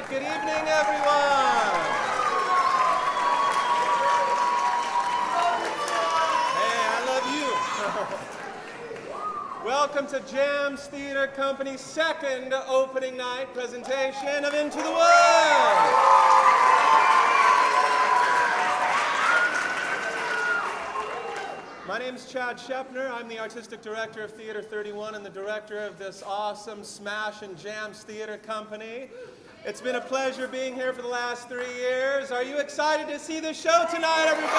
Good evening, everyone. Hey, I love you. Welcome to Jams Theater Company's second opening night presentation of Into the Woods. My name's Chad Shepner. I'm the artistic director of Theater 31 and the director of this awesome Smash and Jams Theater Company. It's been a pleasure being here for the last 3 years. Are you excited to see the show tonight, everybody?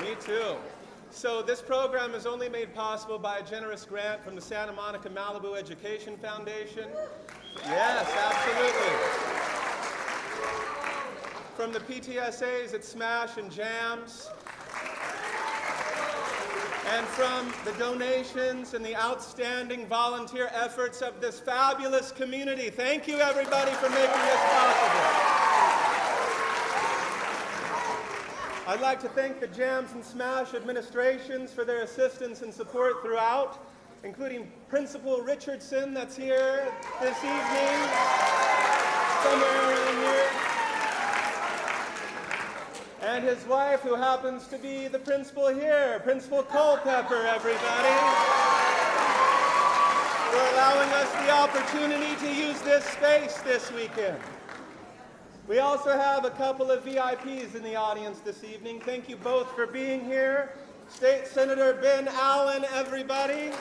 Me too. So this program is only made possible by a generous grant from the Santa Monica Malibu Education Foundation. Yes, absolutely. From the PTSAs at Smash and Jams, and from the donations and the outstanding volunteer efforts of this fabulous community. Thank you, everybody, for making this possible. I'd like to thank the Jams and Smash administrations for their assistance and support throughout, including Principal Richardson, that's here this evening, somewhere around here, and his wife, who happens to be the principal here, Principal Culpepper, everybody, for allowing us the opportunity to use this space this weekend. We also have a couple of VIPs in the audience this evening. Thank you both for being here. State Senator Ben Allen, everybody.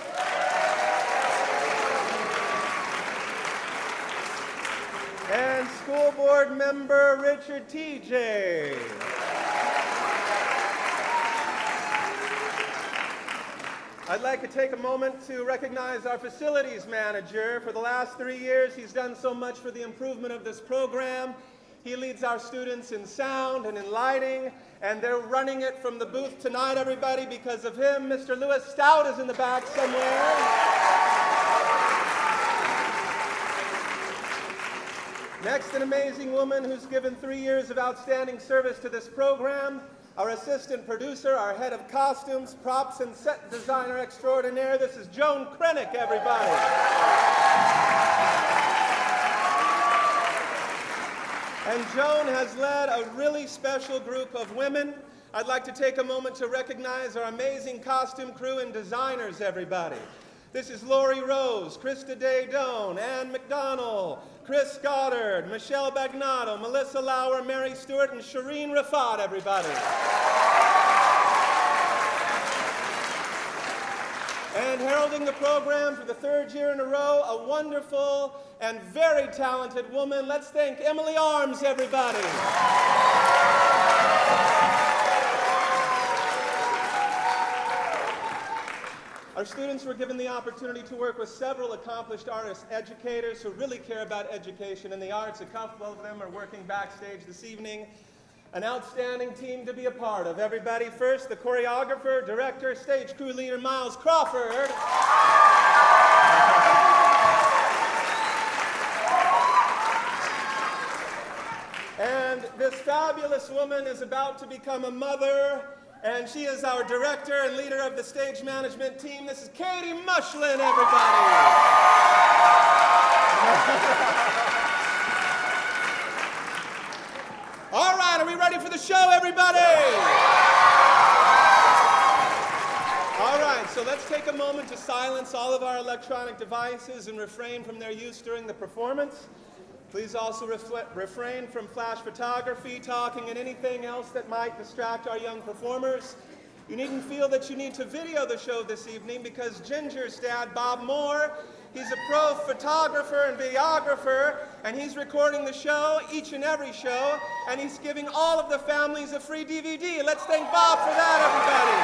And School Board Member Richard T.J. I'd like to take a moment to recognize our facilities manager. For the last 3 years, he's done so much for the improvement of this program. He leads our students in sound and in lighting, and they're running it from the booth tonight, everybody, because of him. Mr. Lewis Stout is in the back somewhere. Next, an amazing woman who's given 3 years of outstanding service to this program. Our assistant producer, our head of costumes, props, and set designer extraordinaire. This is Joan Krennick, everybody. And Joan has led a really special group of women. I'd like to take a moment to recognize our amazing costume crew and designers, everybody. This is Lori Rose, Krista Daydone, Ann McDonald, Chris Goddard, Michelle Bagnato, Melissa Lauer, Mary Stewart, and Shireen Rafat, everybody. And heralding the program for the 3rd year in a row, a wonderful and very talented woman. Let's thank Emily Arms, everybody. Our students were given the opportunity to work with several accomplished artist educators who really care about education and the arts. A couple of them are working backstage this evening. An outstanding team to be a part of. Everybody, first, the choreographer, director, stage crew leader, Miles Crawford. And this fabulous woman is about to become a mother, and she is our director and leader of the stage management team. This is Katie Mushlin, everybody. All right, are we ready for the show, everybody? All right, so let's take a moment to silence all of our electronic devices and refrain from their use during the performance. Please also refrain from flash photography, talking, and anything else that might distract our young performers. You needn't feel that you need to video the show this evening because Ginger's dad, Bob Moore, he's a pro photographer and videographer, and he's recording the show, each and every show, and he's giving all of the families a free DVD. Let's thank Bob for that, everybody.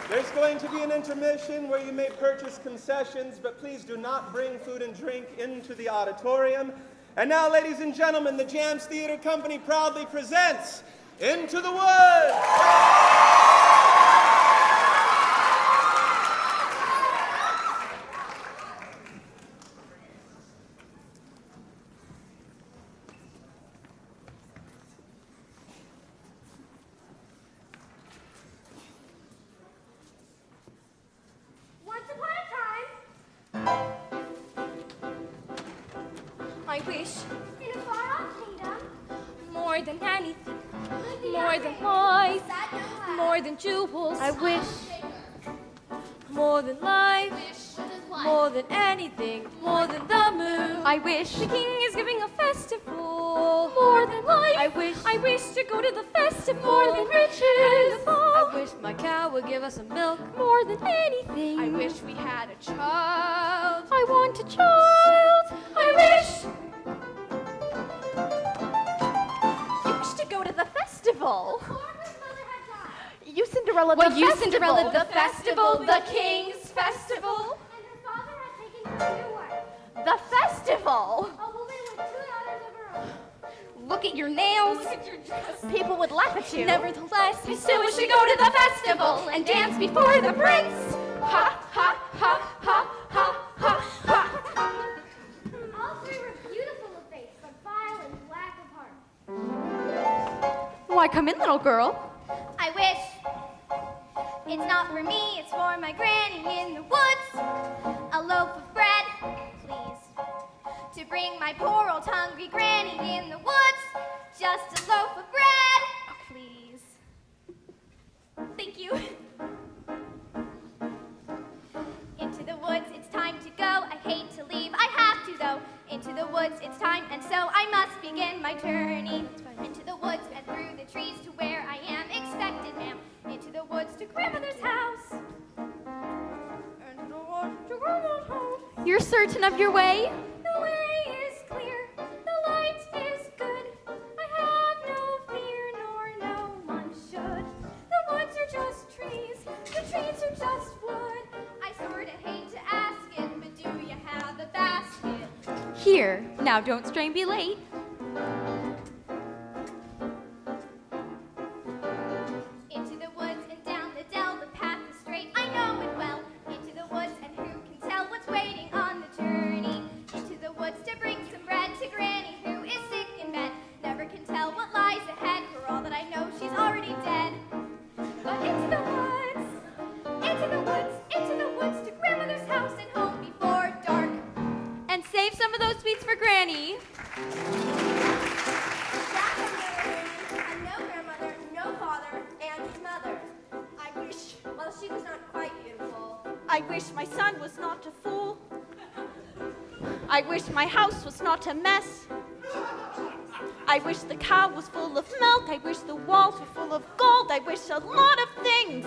There's going to be an intermission where you may purchase concessions, but please do not bring food and drink into the auditorium. And now, ladies and gentlemen, the Jams Theater Company proudly presents Into the Woods! wish. In a far-off kingdom. More than anything. More than life. More than jewels. I wish. More than life. More than anything. More than the moon. I wish. The king is giving a festival. More than life. I wish. I wish to go to the festival. More than riches. I wish my cow would give us some milk. More than anything. I wish we had a child. I want a child. I wish. You wish to go to the festival. Before his mother had died. You Cinderella, Well, the you festival. Cinderella, the festival, the king's festival. And her father had taken her to work. The festival. A woman with 2 daughters of her own. Look at your nails. Look at your dress. People would laugh at you. Nevertheless, I still wish to go to the festival and dance before the prince. Ha, ha, ha, ha, ha, ha, ha. All 3 were beautiful of face, but vile and black of heart. Why, come in, little girl. I wish. It's not for me, it's for my granny in the woods. A loaf of bread, please. To bring my poor old hungry granny in the woods. Just a loaf of bread, please. Thank you. Into the woods, it's time to go. I hate to leave, I have to though. Into the woods, it's time, and so I must begin my journey. Into the woods and through the trees to where I am expected, ma'am. Into the woods to grandmother's house. Into the woods to grandmother's house. You're certain of your way? The way is clear, the light is good. I have no fear, nor no one should. The woods are just trees, the trees are just wood. I sorta hate to ask it, but do you have a basket? Here. Now don't stray and be late. Into the woods and down the dell, the path is straight, I know it well. Into the woods, and who can tell what's waiting on the journey? Into the woods to bring some bread to Granny, who is sick in bed. Never can tell what lies ahead, for all that I know, she's already dead. But into the woods, into the woods, into the woods to grandmother's house and home before dark. And save some of those sweets for Granny. No grandmother, no father, and mother. I wish, well, she was not quite beautiful. I wish my son was not a fool. I wish my house was not a mess. I wish the cow was full of milk. I wish the walls were full of gold. I wish a lot of things.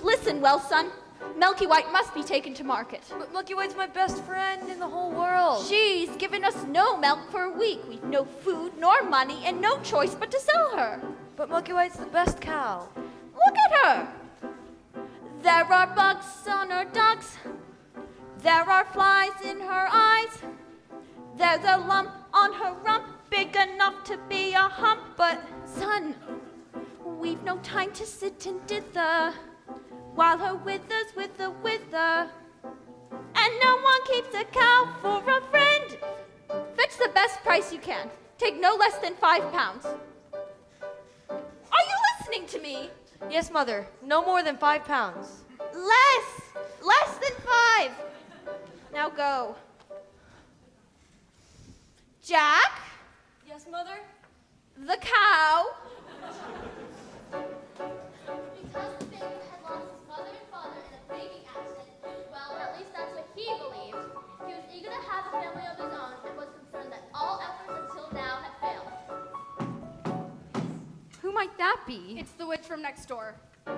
Listen, well, son, Milky White must be taken to market. But Milky White's my best friend in the whole world. She's given us no milk for a week. We've no food nor money and no choice but to sell her. But Milky White's the best cow. Look at her. There are bugs on her ducks. There are flies in her eyes. There's a lump on her rump, big enough to be a hump. But, son, we've no time to sit and dither while her withers with the wither. And no one keeps a cow for a friend. Fetch the best price you can. Take no less than 5 pounds. Are you listening to me? Yes, Mother. No more than 5 pounds. Less than 5. Now go. Jack, Yes, Mother? the cow. Because the baby had lost his mother and father in a baking accident, well, at least that's what he believed. He was eager to have a family of his own and was concerned that all efforts until now had failed. Who might that be? It's the witch from next door. The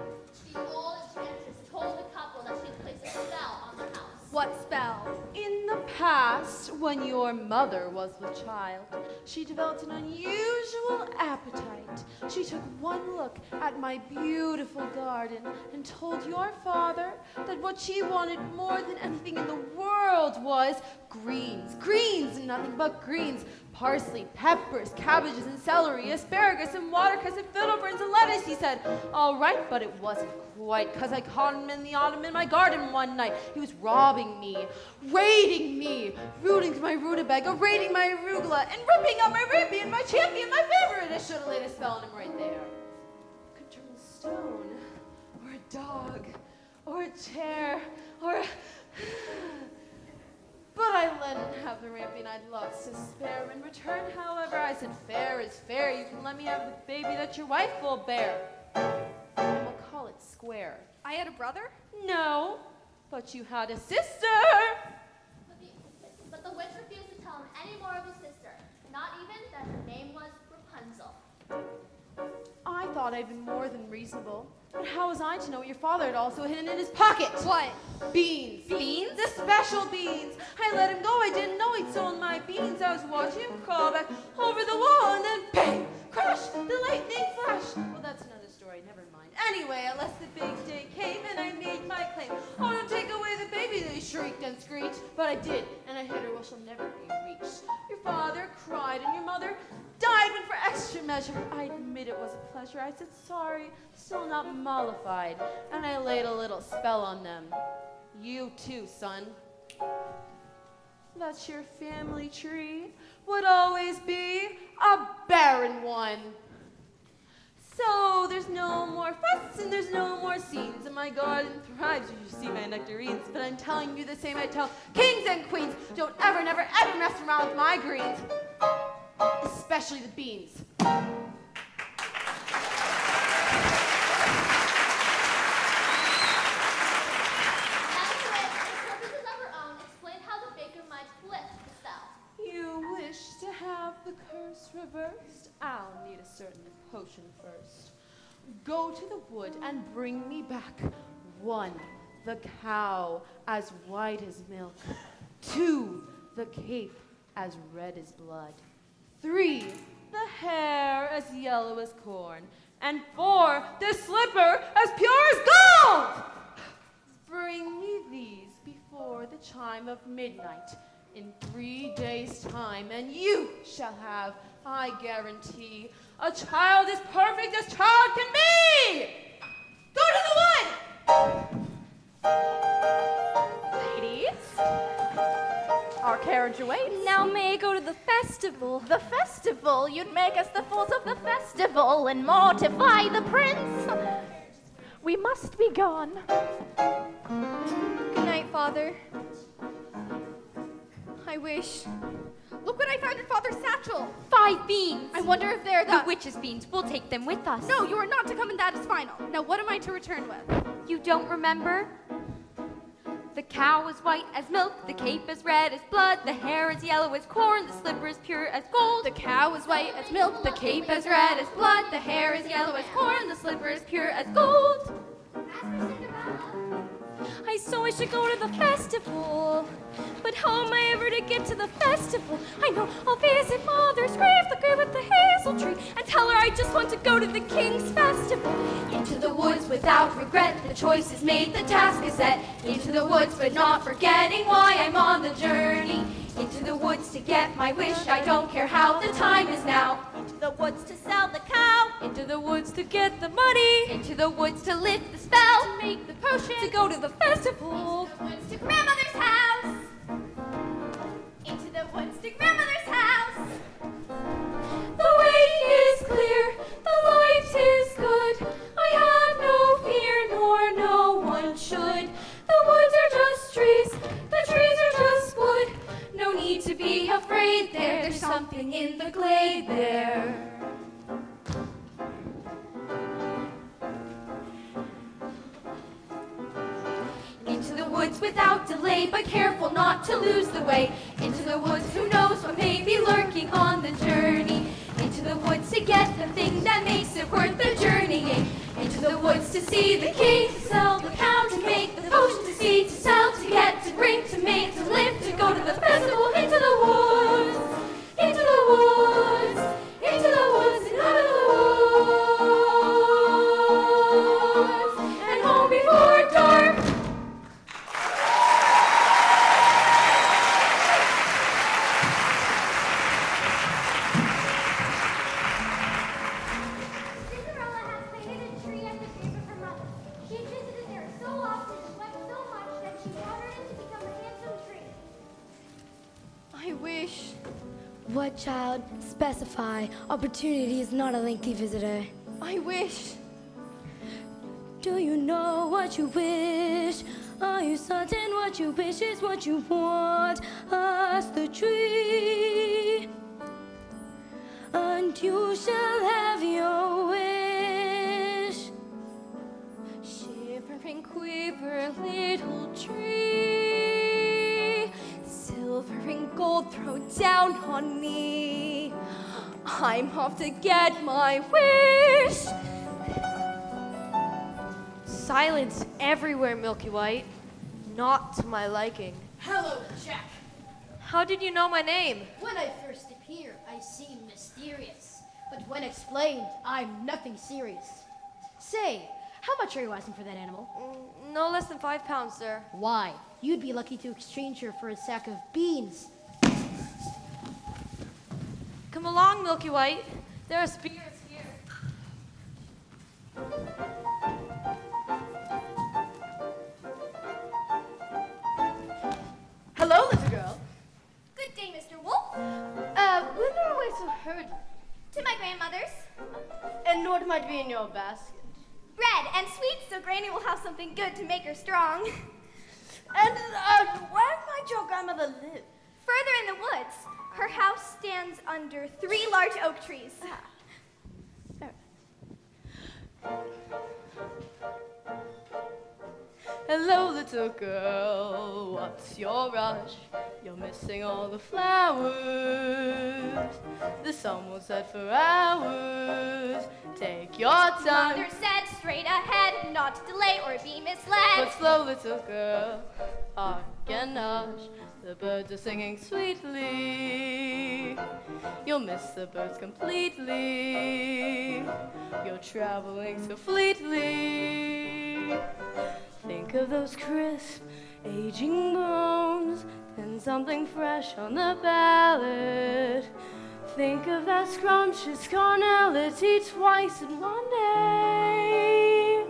old enchantress told the couple that she'd placed a spell on their house. What spell? In the past, when your mother was with child, she developed an unusual appetite. She took one look at my beautiful garden and told your father that what she wanted more than anything in the world was greens. Greens, nothing but greens. Parsley, peppers, cabbages, and celery, asparagus, and watercress, and fiddleburns, and lettuce. He said, all right, but it wasn't quite, because I caught him in the autumn in my garden one night. He was robbing me, raiding me, rooting my rutabaga, raiding my arugula, and ripping out my Arabian, my champion, my favorite. I should have laid a spell on him right there. Could turn a stone, or a dog, or a chair, or a... But I I let him have the ramping, I'd lots to spare. In return, however, I said, fair is fair. You can let me have the baby that your wife will bear. And we'll call it square. I had a brother? No, but you had a sister. But the witch refused to tell him any more of his sister, not even that her name was Rapunzel. I thought I'd been more than reasonable. But how was I to know what your father had also hidden in his pocket? What? Beans. Beans? The special beans. I let him go. I didn't know he'd stolen my beans. I was watching him crawl back over the wall, and then bang! Crash! The lightning flash. Well, that's another story. Never mind. Anyway, at last the big day came, and I made my claim. Oh, don't take away the baby, they shrieked and screeched. But I did, and I hid her where she'll never be reached. Your father cried, and your mother died when for extra measure I admit it was a pleasure. I said sorry, still not mollified, and I laid a little spell on them. You too, son. That's your family tree would always be a barren one. So there's no more fuss and there's no more scenes, and my garden thrives. You should see my nectarines, but I'm telling you the same I tell kings and queens. Don't ever, never, ever mess around with my greens, especially the beans. Anyway, for purposes of her own, explain how the baker might lift the spell. You wish to have the curse reversed? I'll need a certain potion first. Go to the wood and bring me back 1, the cow as white as milk. 2, the cape as red as blood. 3, the hair as yellow as corn. And 4, the slipper as pure as gold. Bring me these before the chime of midnight in 3 days' time, and you shall have, I guarantee, a child as perfect as child can be! Go to the wood! Ladies, our carriage awaits. Now may I go to the festival? The festival? You'd make us the fools of the festival and mortify the prince. We must be gone. Good night, Father. I wish. Look what I found in Father's satchel. 5 beans. I wonder if they're The witch's beans. We'll take them with us. No, you are not to come, and that is final. Now, what am I to return with? You don't remember? The cow is white as milk, the cape is red as blood, the hair is yellow as corn, the slipper is pure as gold. The cow is white as milk, the cape is red as blood, the hair is yellow as corn, the slipper is pure as gold. As for Cinderella, I so wish to go to the festival, but how am I ever to get to the festival? I know I'll visit Mother's grave, the grave with the hazel tree, and tell her I just want to go to the king's festival. Into the woods without regret, the choice is made, the task is set. Into the woods but not forgetting why I'm on the journey. Into the woods to get my wish, I don't care how the time is now. Into the woods to sell the cow. Into the woods to get the money. Into the woods to lift the spell. To make the potion. To go to the festival. Into the woods to grandmother's house. Into the woods to grandmother's house. The way is clear, the light is good. I have no fear, nor no one should. The woods are just trees, the trees are just wood. No need to be afraid there, there's something in the glade there. Into the woods without delay, but careful not to lose the way. Into the woods, who knows what may be lurking on the journey. Into the woods to get the thing that makes it worth the journeying. Into the woods to see the king, to sell the cow, to make the potion, to see, to sell, to get, to bring, to make, to live, to go to the festival. Into the woods, into the woods, into the woods and out of the woods, and home before dark. Cinderella has planted a tree at the grave of her mother. She visited there so often and wept so much that she watered it to become a handsome tree. I wish. What, child? Specify. Opportunity is not a lengthy visitor. I wish. Do you know what you wish? Are you certain what you wish is what you want? past the tree, and you shall have your wish. Shiver and quiver, little tree, silver and gold throw down on me. I'm off to get my wish. Silence everywhere, Milky White. Not to my liking. Hello, Jack. How did you know my name? When I first appear, I seem mysterious. But when explained, I'm nothing serious. Say, how much are you asking for that animal? No less than 5 pounds, sir. Why? You'd be lucky to exchange her for a sack of beans. Come along, Milky White. There are spears here. Hello, little girl. Good day, Mr. Wolf. Whither away so hurriedly? To my grandmother's. And what might be in your basket? Bread and sweets, so Granny will have something good to make her strong. And where might your grandmother live? Further in the woods, her house stands under 3 large oak trees. Hello, little girl, what's your rush? You're missing all the flowers. The sun will set for hours. Take your time. Mother said straight ahead, not to delay or be misled. But slow, little girl, hark and hush. The birds are singing sweetly. You'll miss the birds completely. You're traveling so fleetly. Think of those crisp, aging bones, and something fresh on the palate. Think of that scrumptious carnality twice in one day.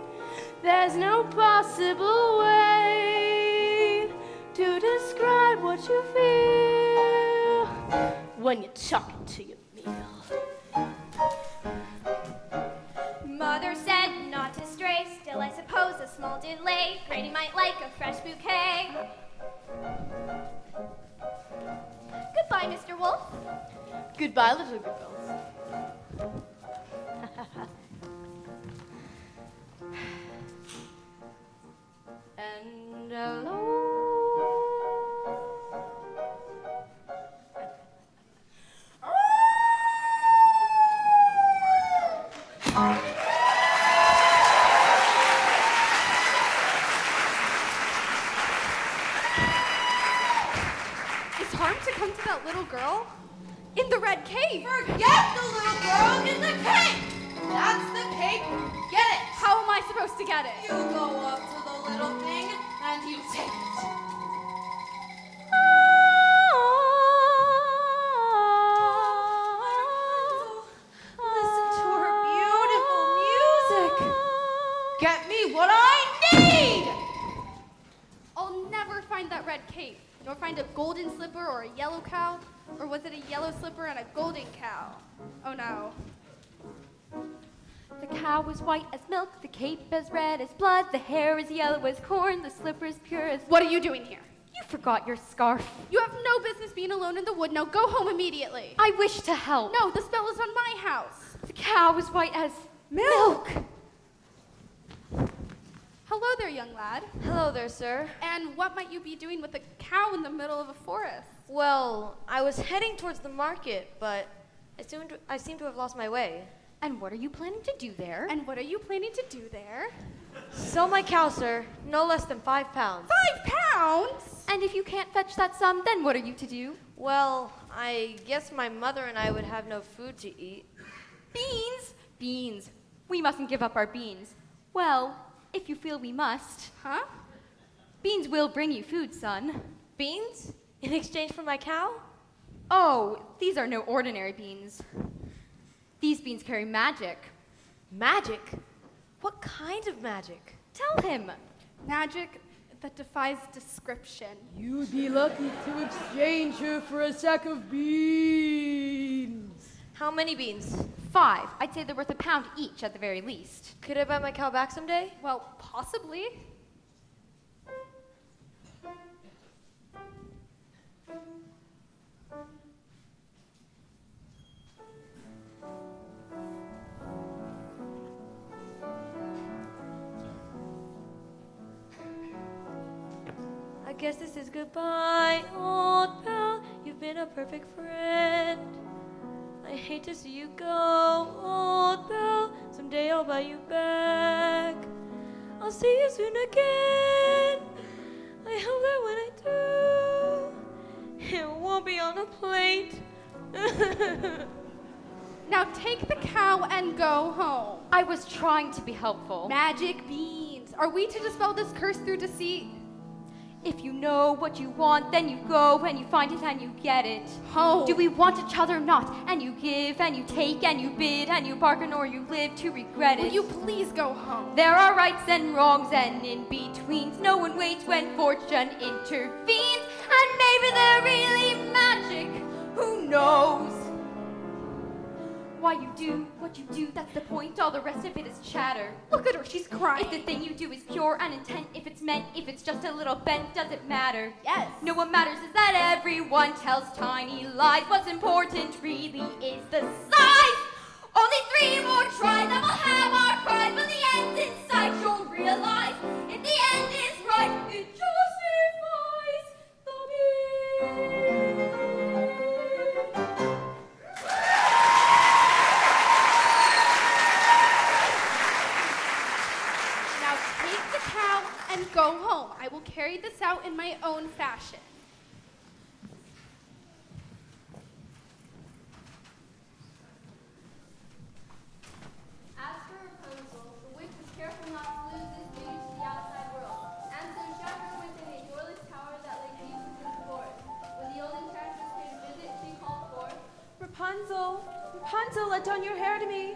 There's no possible way to describe what you feel when you're talking to your meal. Mother said not to stray, still I suppose a small delay. Granny might like a fresh bouquet. Goodbye, Mr. Wolf. Goodbye, little girls. And hello. Is harm to come to that little girl? In the red cave! Forget the little girl in the cake! That's the cake. Get it! How am I supposed to get it? You go up to the little thing and you take it. Listen to her beautiful music. Get me what I need! I'll never find that red cape, nor find a golden slipper or a yellow cow. Or was it a yellow slipper and a golden cow? Oh no. The cow was white as milk, the cape as red as blood, the hair as yellow as corn, the slipper as pure as... What are you doing here? You forgot your scarf. You have no business being alone in the wood. Now go home immediately. I wish to help. No, the spell is on my house. The cow was white as milk. Hello there, young lad. Hello there, sir. And what might you be doing with a cow in the middle of a forest? Well, I was heading towards the market, but I seem to have lost my way. And what are you planning to do there? And what are you planning to do there? Sell my cow, sir. No less than 5 pounds. 5 pounds? And if you can't fetch that sum, then what are you to do? Well, I guess my mother and I would have no food to eat. Beans? Beans. We mustn't give up our beans. Well, if you feel we must. Huh? Beans will bring you food, son. Beans? In exchange for my cow? Oh, these are no ordinary beans. These beans carry magic. Magic? What kind of magic? Tell him. Magic that defies description. You'd be lucky to exchange her for a sack of beans. How many beans? 5. I'd say they're worth a pound each at the very least. Could I buy my cow back someday? Well, possibly. I guess this is goodbye, old pal. You've been a perfect friend. I hate to see you go, old pal. Someday I'll buy you back. I'll see you soon again. I hope that when I do, it won't be on a plate. Now take the cow and go home. I was trying to be helpful. Magic beans. Are we to dispel this curse through deceit? If you know what you want, then you go and you find it and you get it. Home. Do we want each other or not? And you give and you take and you bid and you bargain or you live to regret it. Will you please go home? There are rights and wrongs and in-betweens. No one waits when fortune intervenes. And maybe they're really magic. Who knows? Why you do what you do, that's the point. All the rest of it is chatter. Look at her, she's crying. If the thing you do is pure and intent, if it's meant, if it's just a little bent, does it matter? Yes. No, what matters is that everyone tells tiny lies. What's important really is the size. Only 3 more tries and we'll have our prize. When the end's in sight, you'll realize if the end is right, it justifies the means. Now take the cow and go home. I will carry this out in my own fashion. As for Rapunzel, the witch was careful not to lose this beauty to the outside world, and so shut her within a doorless tower that lay deep within the forest. When the old enchantress came to visit, she called forth, Rapunzel, Rapunzel, let down your hair to me.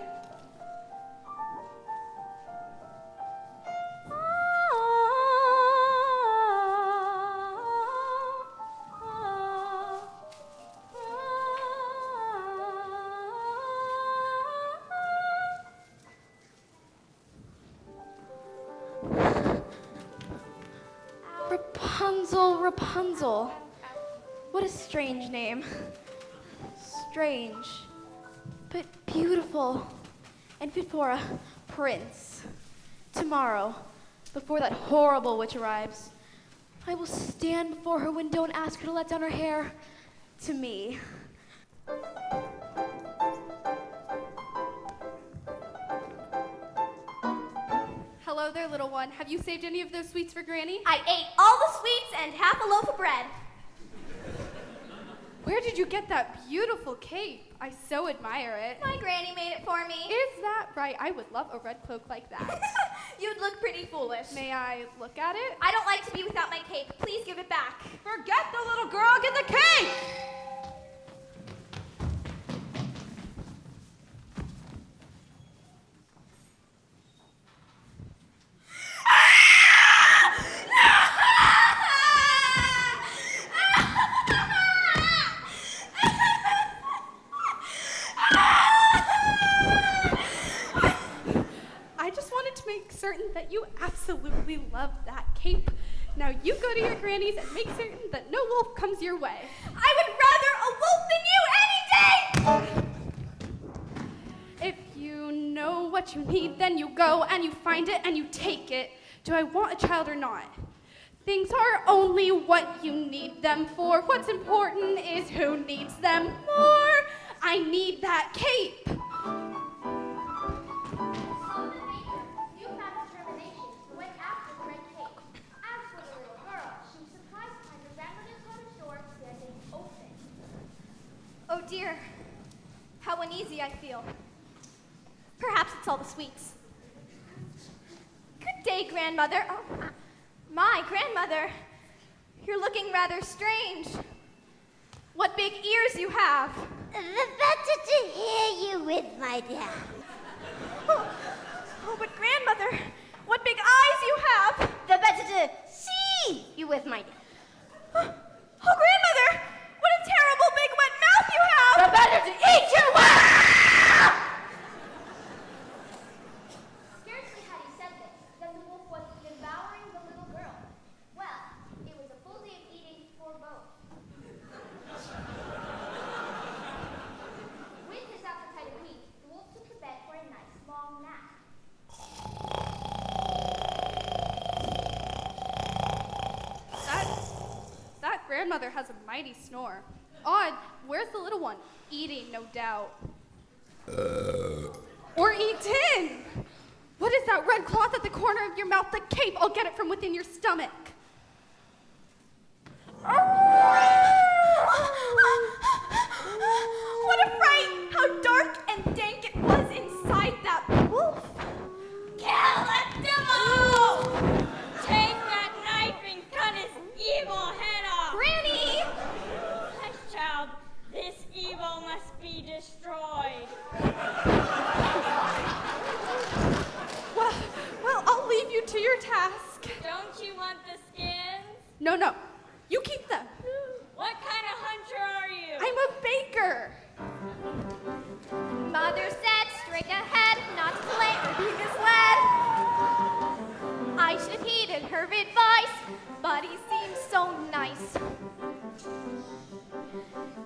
Rapunzel, Rapunzel. What a strange name. Strange, but beautiful, and fit for a prince. Tomorrow, before that horrible witch arrives, I will stand before her window and ask her to let down her hair to me. Hello there, little one. Have you saved any of those sweets for Granny? I ate all the sweets and half a loaf of bread. Where did you get that beautiful cape? I so admire it. My granny made it for me. Is that right? I would love a red cloak like that. You'd look pretty foolish. May I look at it? I don't like to be without my cape. Please give it back. Forget the little girl, get the cake! I just wanted to make certain that you absolutely love that cape. Now you go to your granny's and make certain that no wolf comes your way. I would rather a wolf than you any day! If you know what you need, then you go and you find it and you take it. Do I want a child or not? Things are only what you need them for. What's important is who needs them more. I need that cape. So the baker, you found determination, went after the red cake. As for the little girl, she was surprised to find her grandmother's cottage door standing open. Oh dear, how uneasy I feel. Perhaps it's all the sweets. Good day, grandmother. Oh, my grandmother. You're looking rather strange. What big ears you have. The better to hear you with, my dear. Oh, but grandmother, what big eyes you have. The better to see you with, my dear. Oh, grandmother, what a terrible big wet mouth you have. The better to eat you with! Scarcely had he said this, than the wolf was devouring the little girl. Well, it was a full day of eating for both. grandmother has a mighty snore. Odd, where's the little one? Eating, no doubt. Or eating! What is that red cloth at the corner of your mouth? The cape! I'll get it from within your stomach. What a fright! How dark and dank it was inside that wolf! Kill the devil! Take that knife and cut his evil head off! Granny! Hush, child. This evil must be destroyed. Well, I'll leave you to your task. Don't you want the skins? No. You keep them. What kind of hunter are you? I'm a baker. Mother said straight ahead, not to delay or be misled. I should have heeded her advice, but he seemed so nice.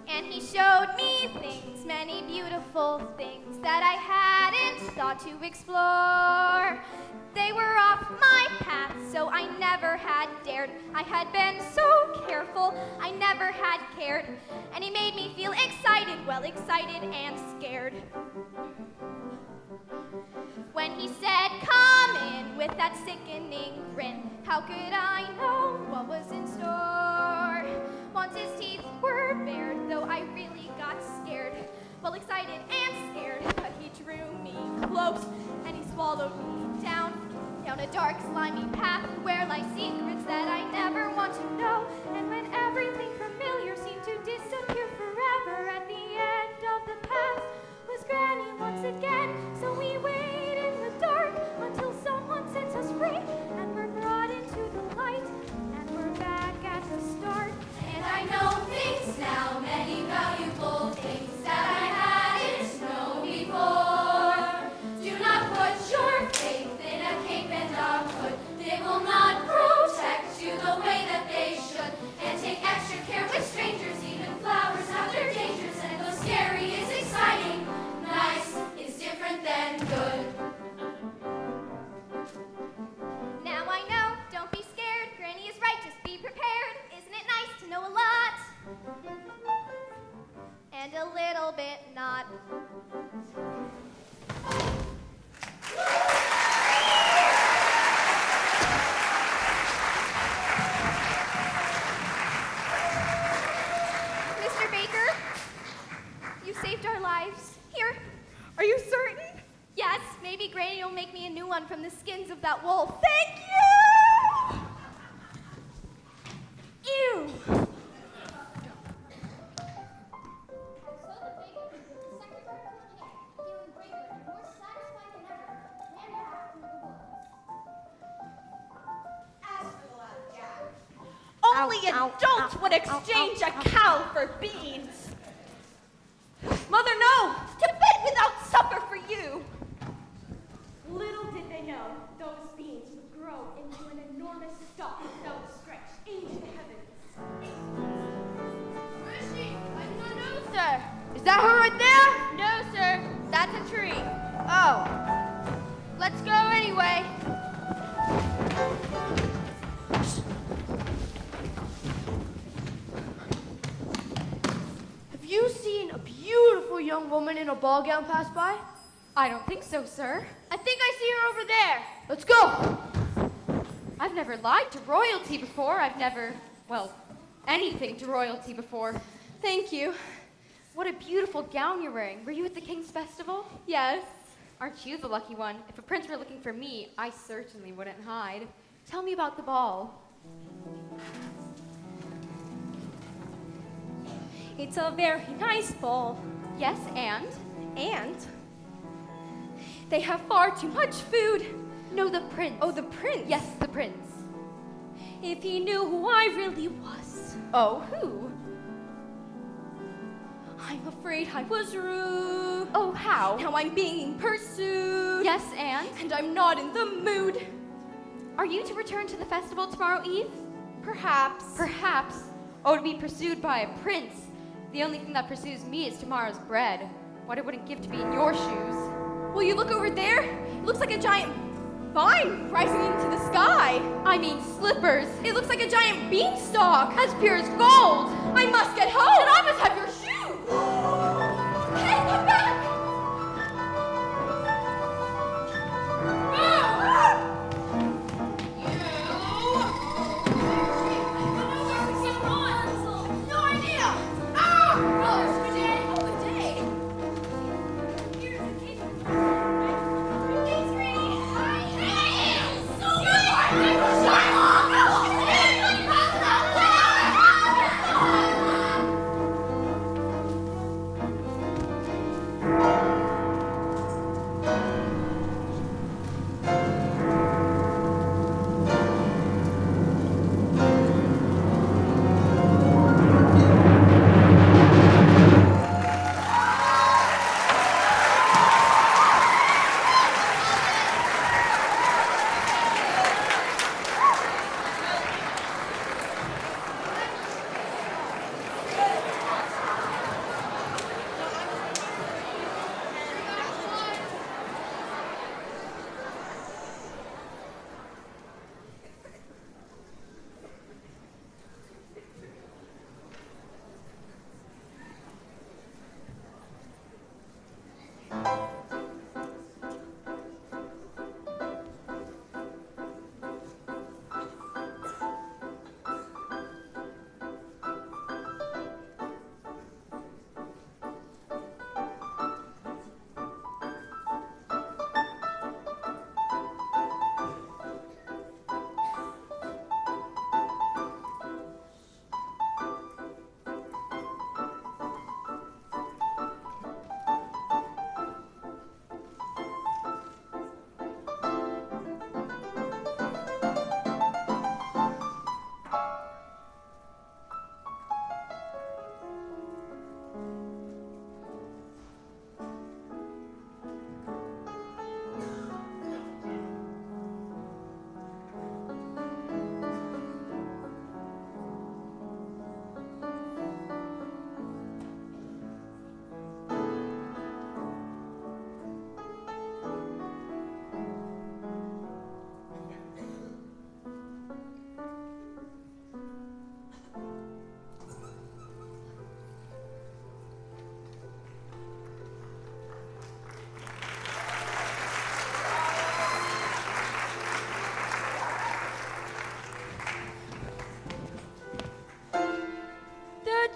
And he showed me things, many beautiful things that I hadn't thought to explore. They were off my path, so I never had dared. I had been so careful, I never had cared. And he made me feel excited, well, excited and scared. When he said, come in, with that sickening grin, how could I know what was in store? Once his teeth were bared, though I really got scared. Well, excited and scared, but he drew me close, and he swallowed me down a dark, slimy path where lie secrets that I never want to know. And when everything familiar seemed to disappear forever, at the end of the path was Granny once again. So we wait in the dark until someone sets us free, and we're brought into the light, and we're back at the start. And I know things now, many valuable things that I hadn't known before. Do not put your faith in a cape and a hood. They will not protect you the way that they should. And take extra care with strangers, even flowers have their dangers. And though scary is exciting, nice is different than good. Now I know, don't be scared. Granny is right, just be prepared. Isn't it nice to know a lot? And a little bit not. Mr. Baker, you saved our lives. Here. Are you certain? Yes, maybe Granny will make me a new one from the skins of that wolf. Thank you! Ew! So the baker, the second bird came again, feeling braver and more satisfied than ever, ran back through the woods. As for the lad Jack, only adults would exchange a cow for beans. Mother, no! To bed without supper for you! Little did they know those beans would grow into an enormous stalk that would stretch into the heavens. Where is she? I do not know, Sir, is that her right there? No, sir. That's a tree. Oh. Let's go anyway. Have you seen a beautiful young woman in a ball gown pass by? I don't think so, sir. I think I see her over there. Let's go! I've never lied to royalty before. I've never, well, anything to royalty before. Thank you. What a beautiful gown you're wearing. Were you at the King's Festival? Yes. Aren't you the lucky one? If a prince were looking for me, I certainly wouldn't hide. Tell me about the ball. It's a very nice ball. Yes, and? And they have far too much food. No, the prince. Oh, the prince? Yes, the prince. If he knew who I really was. Oh, who? I'm afraid I was rude. Oh, how? Now I'm being pursued. Yes, and? And I'm not in the mood. Are you to return to the festival tomorrow eve? Perhaps. Perhaps. Oh, to be pursued by a prince. The only thing that pursues me is tomorrow's bread. What I wouldn't give to be in your shoes. Will you look over there? It looks like a giant vine rising into the sky. I mean slippers. It looks like a giant beanstalk. As pure as gold. I must get home. And I must have your shoe. Hey, come back!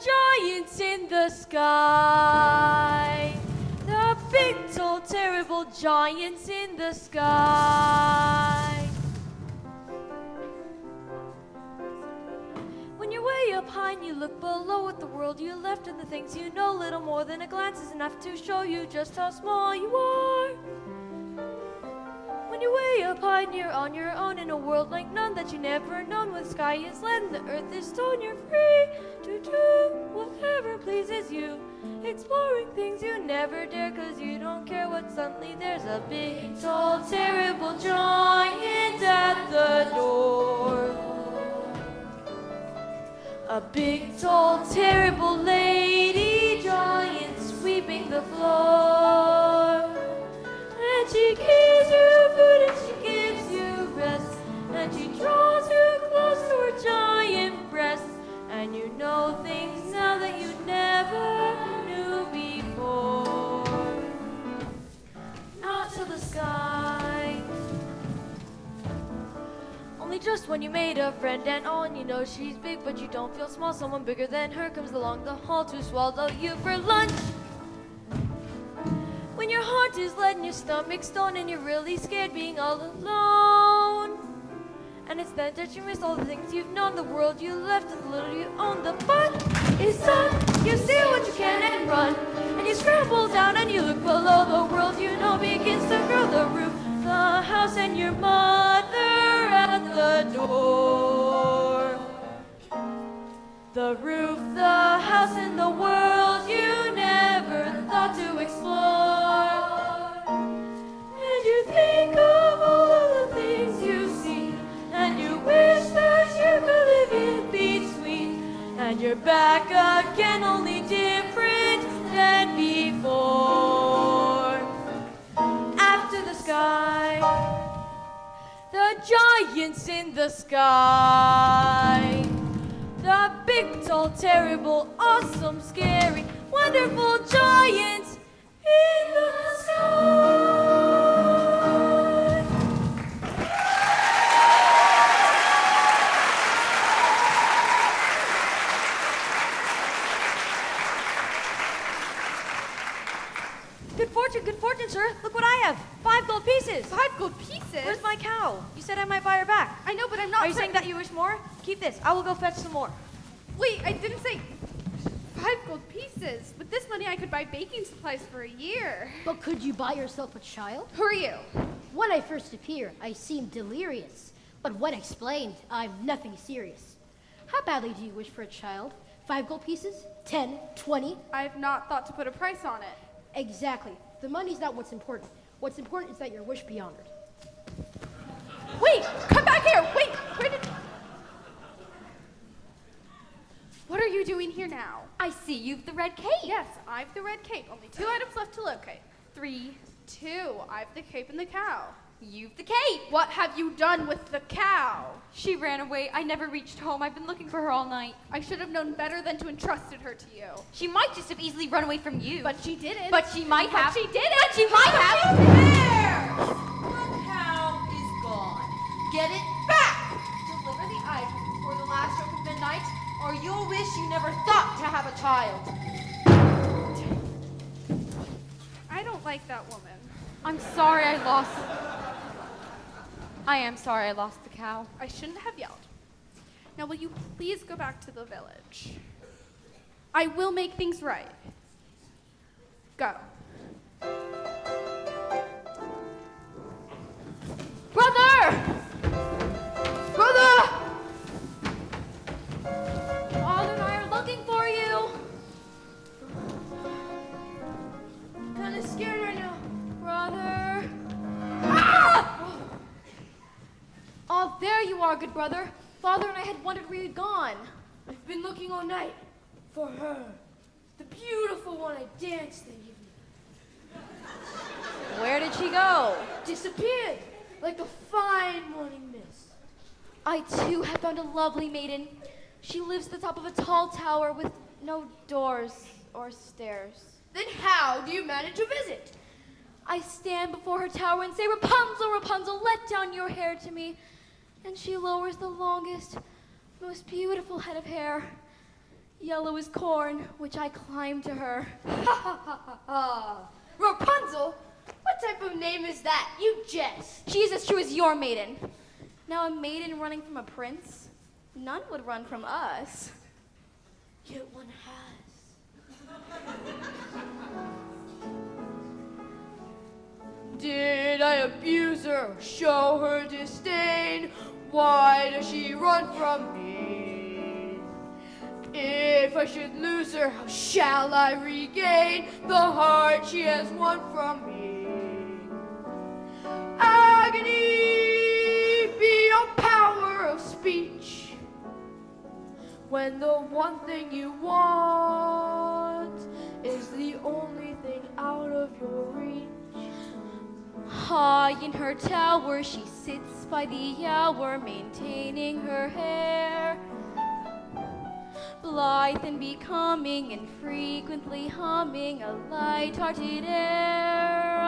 Giants in the sky. There are big, tall, terrible giants in the sky. When you're way up high and you look below at the world you left and the things you know, little more than a glance is enough to show you just how small you are. When you're way up high and you're on your own in a world like none that you never known, where the sky is lead and the earth is stone, you're free to do whatever pleases you, exploring things you never dare, 'cause you don't care what suddenly there's a big, tall, terrible giant at the door. A big, tall, terrible lady giant sweeping the floor. And she gives you food and she gives you rest, and she draws you close to her giant breast, and you know things now that you never knew before. Not to the sky. Only just when you made a friend and all, and you know she's big but you don't feel small, someone bigger than her comes along the hall to swallow you for lunch. When your heart is lead and your stomach stone and you're really scared being all alone, and it's then that you miss all the things you've known, the world you left and the little you own. The fun is done, you see what you can and run, and you scramble down and you look below. The world you know begins to grow, the roof, the house, and your mother at the door. The roof, the house, and the world you never thought to explore. And you think of all of the things you see, and you wish that you could live in between, and you're back again, only different than before. After the sky, the giants in the sky. The big, tall, terrible, awesome, scary, wonderful giants in the sky. Good fortune, sir. Look what I have. 5 gold pieces. 5 gold pieces? Where's my cow? You said I might buy her back. I know, but I'm not. Are you saying that you wish more? Keep this. I will go fetch some more. Wait, I didn't say 5 gold pieces. With this money, I could buy baking supplies for a year. But could you buy yourself a child? Who are you? When I first appear, I seem delirious. But when explained, I'm nothing serious. How badly do you wish for a child? 5 gold pieces? 10? 20? I've not thought to put a price on it. Exactly. The money's not what's important. What's important is that your wish be honored. Wait! Come back here! Wait! Where did... What are you doing here now? I see you've the red cape. Yes, I've the red cape. Only 2 items left to locate. 3. 2. I've the cape and the cow. You've the cape. What have you done with the cow? She ran away. I never reached home. I've been looking for her all night. I should have known better than to entrusted her to you. She might just have easily run away from you. But she didn't. But she might have. But she didn't. But she might have. There! The cow is gone. Get it back! Deliver the items before the last stroke of midnight, or you'll wish you never thought to have a child. I don't like that woman. I'm sorry I lost. I am sorry I lost the cow. I shouldn't have yelled. Now, will you please go back to the village? I will make things right. Go. Brother! Brother! Father and I are looking for you. I'm kind of scared right now. Brother. Ah! Oh, there you are, good brother. Father and I had wondered where you'd gone. I've been looking all night for her. The beautiful one I danced and Where did she go? disappeared like a fine morning mist. I too have found a lovely maiden. She lives at the top of a tall tower with no doors or stairs. Then how do you manage a visit? I stand before her tower and say, Rapunzel, Rapunzel, let down your hair to me. And she lowers the longest, most beautiful head of hair, yellow as corn, which I climb to her. Rapunzel? What type of name is that? You jest. She is as true as your maiden. Now a maiden running from a prince, none would run from us. Yet one has. Did I abuse her or show her disdain? Why does she run from me? If I should lose her, how shall I regain the heart she has won from me? Agony, be your power of speech. When the one thing you want is the only thing out of your reach. High in her tower she sits by the hour, maintaining her hair. Blithe and becoming and frequently humming a light-hearted air.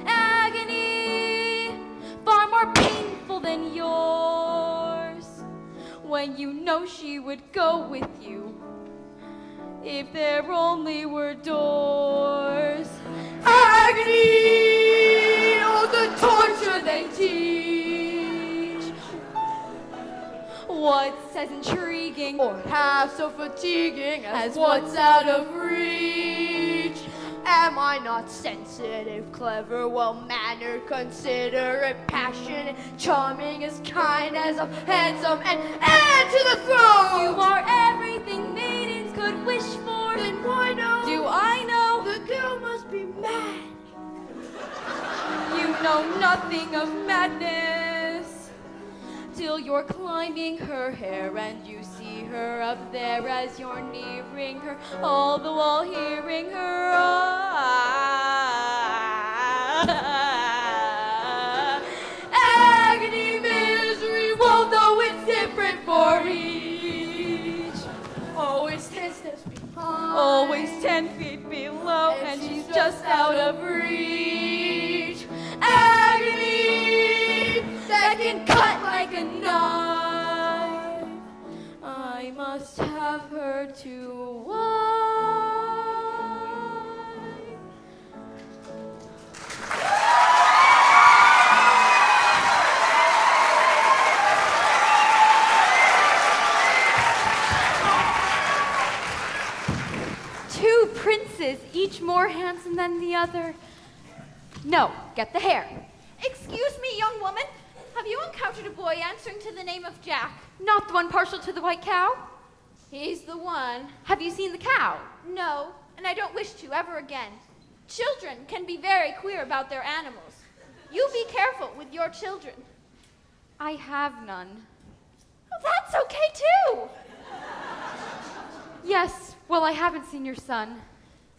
Agony, far more painful than yours, when you know she would go with you if there only were doors. Agony, oh the torture they teach. What's as intriguing or half so fatiguing as what's out of reach? Am I not sensitive, clever, well-mannered, considerate, passionate, charming, as kind as I'm handsome, and to the throne? You are everything maidens could wish for. Then why no? Do I know? The girl must be mad. You know nothing of madness till you're climbing her hair and you see her up there as you're nearing her, all the while hearing her. our reach. Always 10 steps behind. Always 10 feet below, and she's just out of reach. Agony that can cut like a knife. I must have her to wife. Two princes, each more handsome than the other. No, get the hair. Excuse me, young woman. Have you encountered a boy answering to the name of Jack? Not the one partial to the white cow? He's the one. Have you seen the cow? No, and I don't wish to ever again. Children can be very queer about their animals. You be careful with your children. I have none. Oh, that's okay too. Yes, well, I haven't seen your son.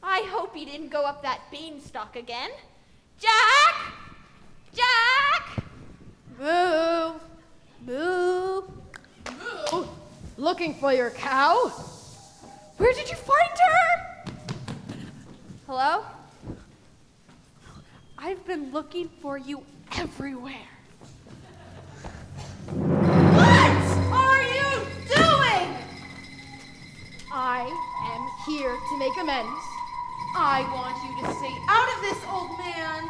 I hope he didn't go up that beanstalk again. Jack! Jack! Moo! Moo! Moo! Looking for your cow? Where did you find her? Hello? I've been looking for you everywhere. What are you doing? I am here to make amends. I want you to stay out of this, old man.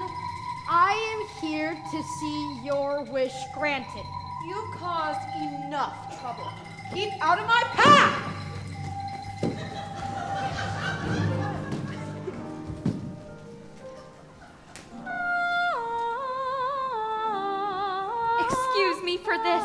I am here to see your wish granted. You've caused enough trouble. Keep out of my path! Excuse me for this.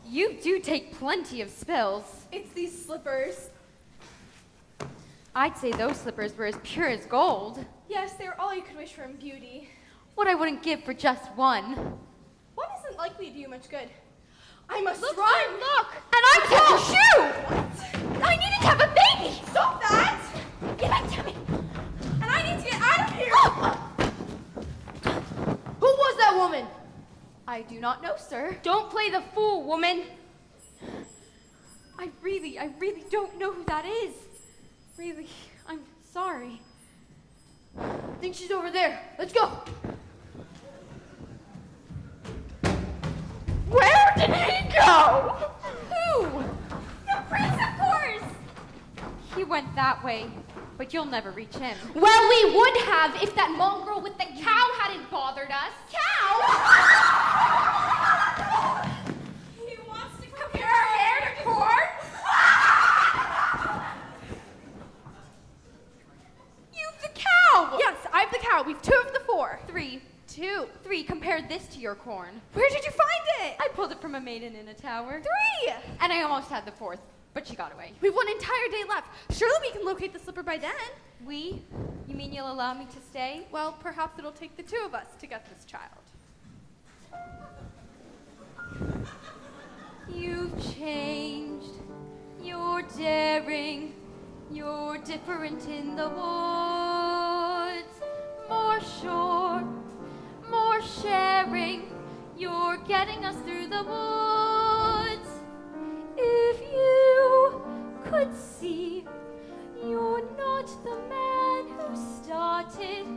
You do take plenty of spills. It's these slippers. I'd say those slippers were as pure as gold. Yes, they're all you could wish for in beauty. What I wouldn't give for just one. One isn't likely to do you much good. I must Look, run! look! And I'm your shoe! What? I needed to have a baby! Stop that! Give it to me! And I need to get out of here! Who was that woman? I do not know, sir. Don't play the fool, woman! I really don't know who that is. Really, I'm sorry. I think she's over there. Let's go. Where did he go? Who? The prince, of course! He went that way, but you'll never reach him. Well, we would have if that mongrel with the cow hadn't bothered us. Cow? He wants to Compare our hair to corn? You've the cow! Yes, I've the cow. We've 2 of the 4. 3. 2. 3. Compare this to your corn. Where did you find it? I pulled it from a maiden in a tower. 3. And I almost had the 4th, but she got away. We've 1 entire day left. Surely we can locate the slipper by then. We? You mean you'll allow me to stay? Well, perhaps it'll take the 2 of us to get this child. You've changed. You're daring. You're different in the woods. More sure. More sharing. You're getting us through the woods. If you could see, you're not the man who started,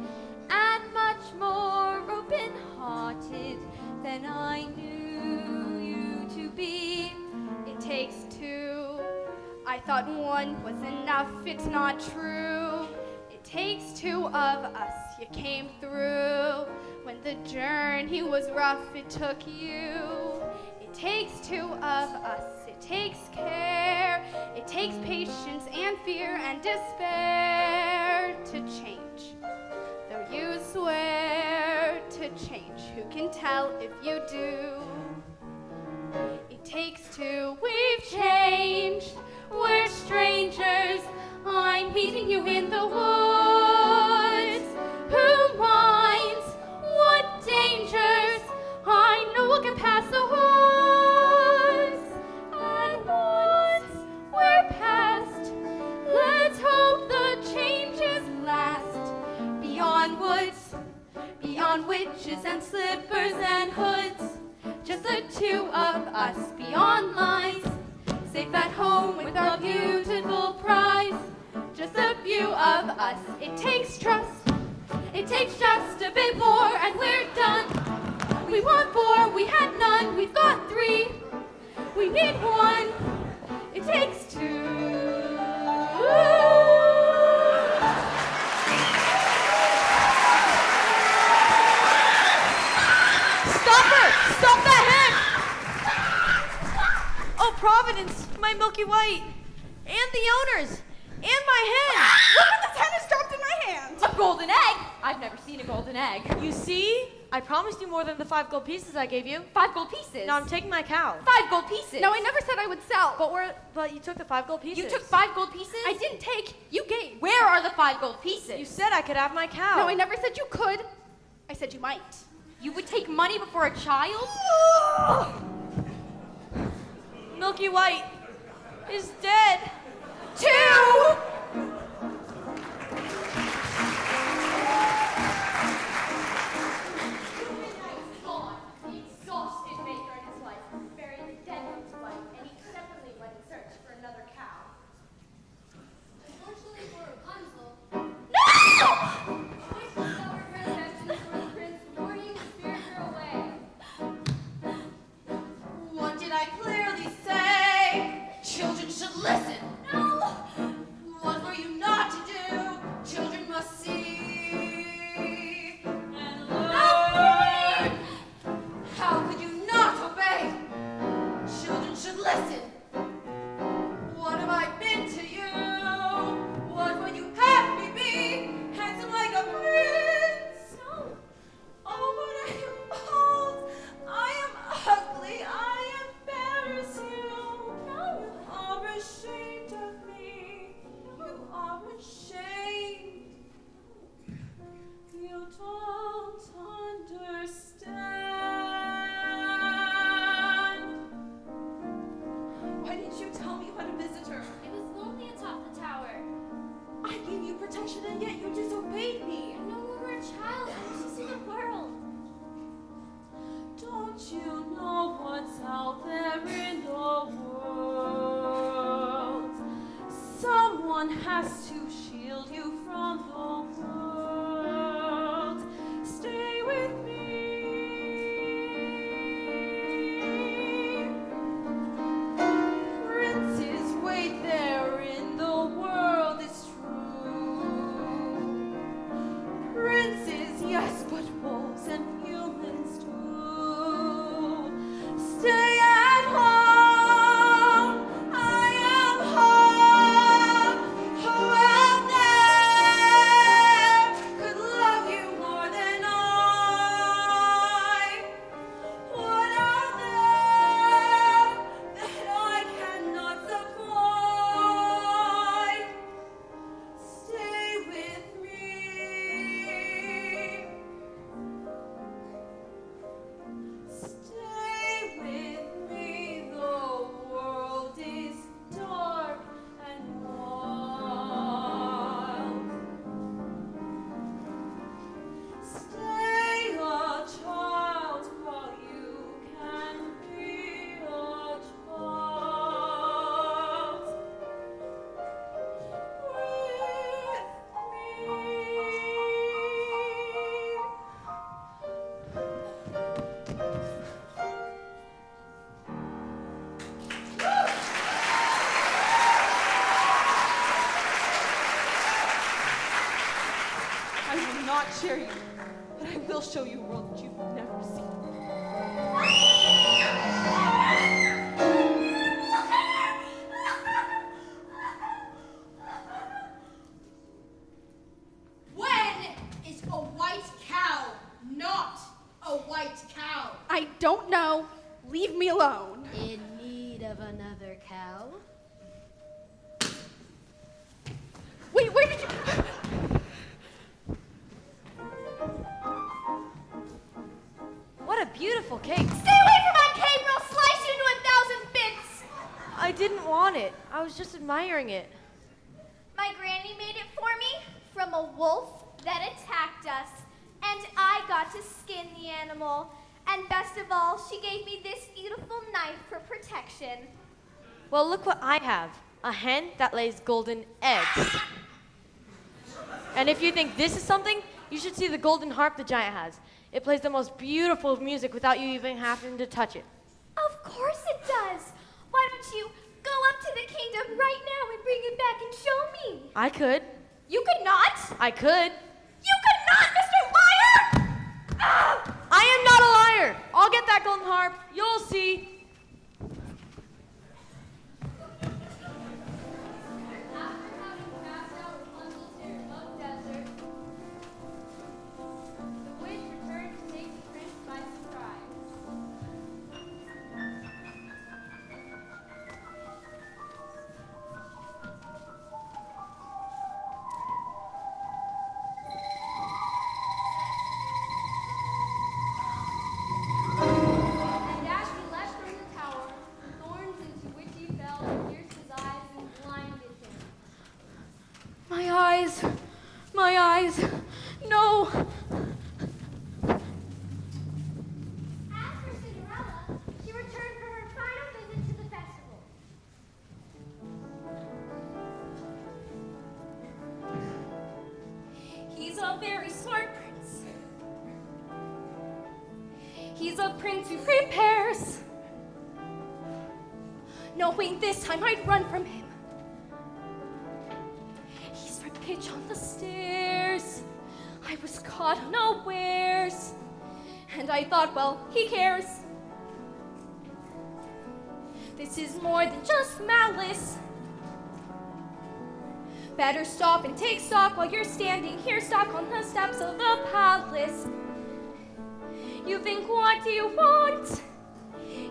and much more open-hearted than I knew you to be. It takes 2. I thought 1 was enough. It's not true. It takes 2 of us. You came through. When the journey was rough, it took you. It takes 2 of us. It takes care. It takes patience and fear and despair to change. Though you swear to change, who can tell if you do? It takes 2. We've changed. We're strangers. I'm meeting you in the woods. Who minds what dangers? I know we'll get past the woods. And once we're past, let's hope us beyond lies. Safe at home with our beautiful prize. Just a few of us, it takes trust. It takes just a bit more and we're done. We want 4, we had none, we've got 3. We need 1, it takes 2. Stop that hen! Oh, Providence, my Milky White, and the owners, and my hen! Look what this hen has dropped in my hand! A golden egg? I've never seen a golden egg. You see? I promised you more than the 5 gold pieces I gave you. 5 gold pieces? Now I'm taking my cow. 5 gold pieces? No, I never said I would sell. But you took the 5 gold pieces. You took 5 gold pieces? I didn't take, you gave. Where are the 5 gold pieces? You said I could have my cow. No, I never said you could. I said you might. You would take money before a child? Milky White is dead. 2! Gone. The exhausted maker and his wife buried the dead one's wife, and he separately went in search for another cow. Unfortunately for Rapunzel, which discovered her affection for the prince, luring the spirit her away. What did I clearly say? Children should listen. No! What were you not to do? Children must see and learn. How could you not obey? Children should listen. What have I been to you? What would you have me be? Handsome like a prince? No. Oh, but I am old. I am ugly. I embarrass you. No. You are ashamed of me. You are ashamed. You don't understand. Why didn't you tell me you had a visitor? It was lonely atop the tower. I gave you protection and yet you disobeyed me. I'm no longer a child. I was just in the world. Don't you know what's out there in the world? Someone has to shield you from the world. Stay with me. Princes wait there in the world, it's true. Princes, yes, but wolves and humans too. Stay at home. I am home. Who out there could love you more than I? What out there that I cannot supply? Stay with me. Stay with me. The world is dark and wild. Stay a child while you can be a child. I will not share you, but I will show you a world that you've never seen. When is a white cow not a white cow? I don't know. Leave me alone. In need of another cow? Wait, where did you... What a beautiful cake. Stay away from my cake or I'll slice you into 1,000 bits! I didn't want it. I was just admiring it. My granny made it for me from a wolf that attacked us, and I got to skin the animal And best of all, she gave me this beautiful knife for protection. Well, look what I have. A hen that lays golden eggs. And if you think this is something, you should see the golden harp the giant has. It plays the most beautiful music without you even having to touch it. Of course it does. Why don't you go up to the kingdom right now and bring it back and show me? I could. You could not. I could. You could not, Mr. Liar! Ah! I am not a liar. I'll get that golden harp. You'll see. My eyes. No. As for Cinderella, she returned for her final visit to the festival. He's a very smart prince. He's a prince who prepares, knowing this time I'd run from him. He's for pitch on the stairs. I was caught unawares, and I thought, well, he cares. This is more than just malice. Better stop and take stock while you're standing here stuck on the steps of the palace. You think, what do you want?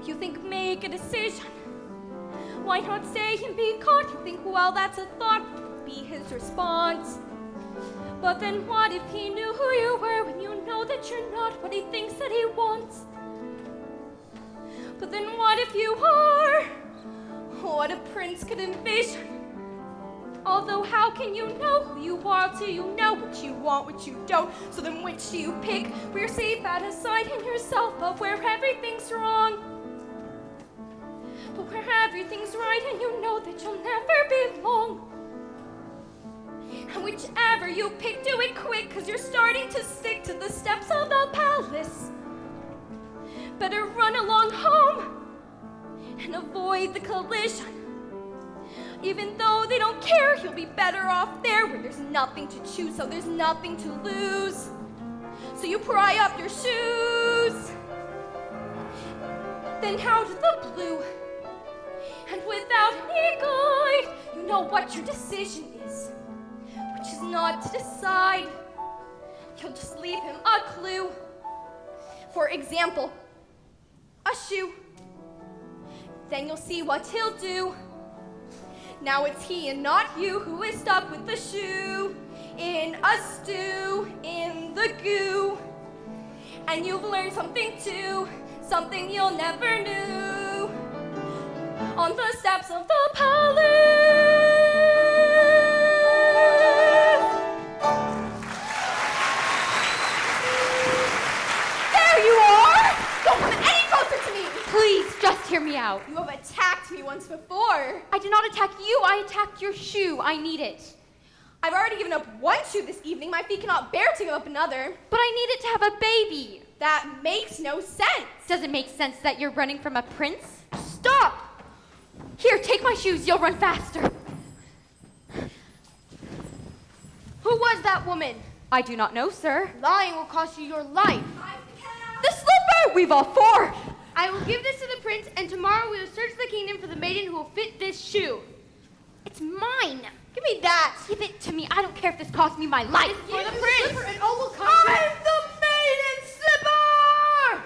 You think, make a decision. Why not stay and be caught? You think, well, that's a thought, would be his response. But then what if he knew who you were when you know that you're not what he thinks that he wants? But then what if you are what a prince could envision? Although how can you know who you are till you know what you want, what you don't? So then which do you pick? Where you're safe at a side in yourself, but where everything's wrong. But where everything's right and you know that you'll never belong. And whichever you pick, do it quick, 'cause you're starting to stick to the steps of the palace. Better run along home and avoid the collision. Even though they don't care, you'll be better off there where there's nothing to choose, so there's nothing to lose. So you pry up your shoes, then out of the blue, and without any guide, you know what your decision is, which is not to decide. You'll just leave him a clue. For example, a shoe. Then you'll see what he'll do. Now it's he and not you who is stuck with the shoe in a stew in the goo. And you've learned something too, something you'll never knew. On the steps of the palace. There you are! Don't come any closer to me! Please, just hear me out. You have attacked me once before. I did not attack you, I attacked your shoe. I need it. I've already given up one shoe this evening. My feet cannot bear to give up another. But I need it to have a baby. That makes no sense. Does it make sense that you're running from a prince? Stop! Here, take my shoes. You'll run faster. Who was that woman? I do not know, sir. Lying will cost you your life. The slipper! We've all four. I will give this to the prince, and tomorrow we will search the kingdom for the maiden who will fit this shoe. It's mine. Give me that. Give it to me. I don't care if this costs me my life. For the prince. And all will come. I'm the maiden slipper!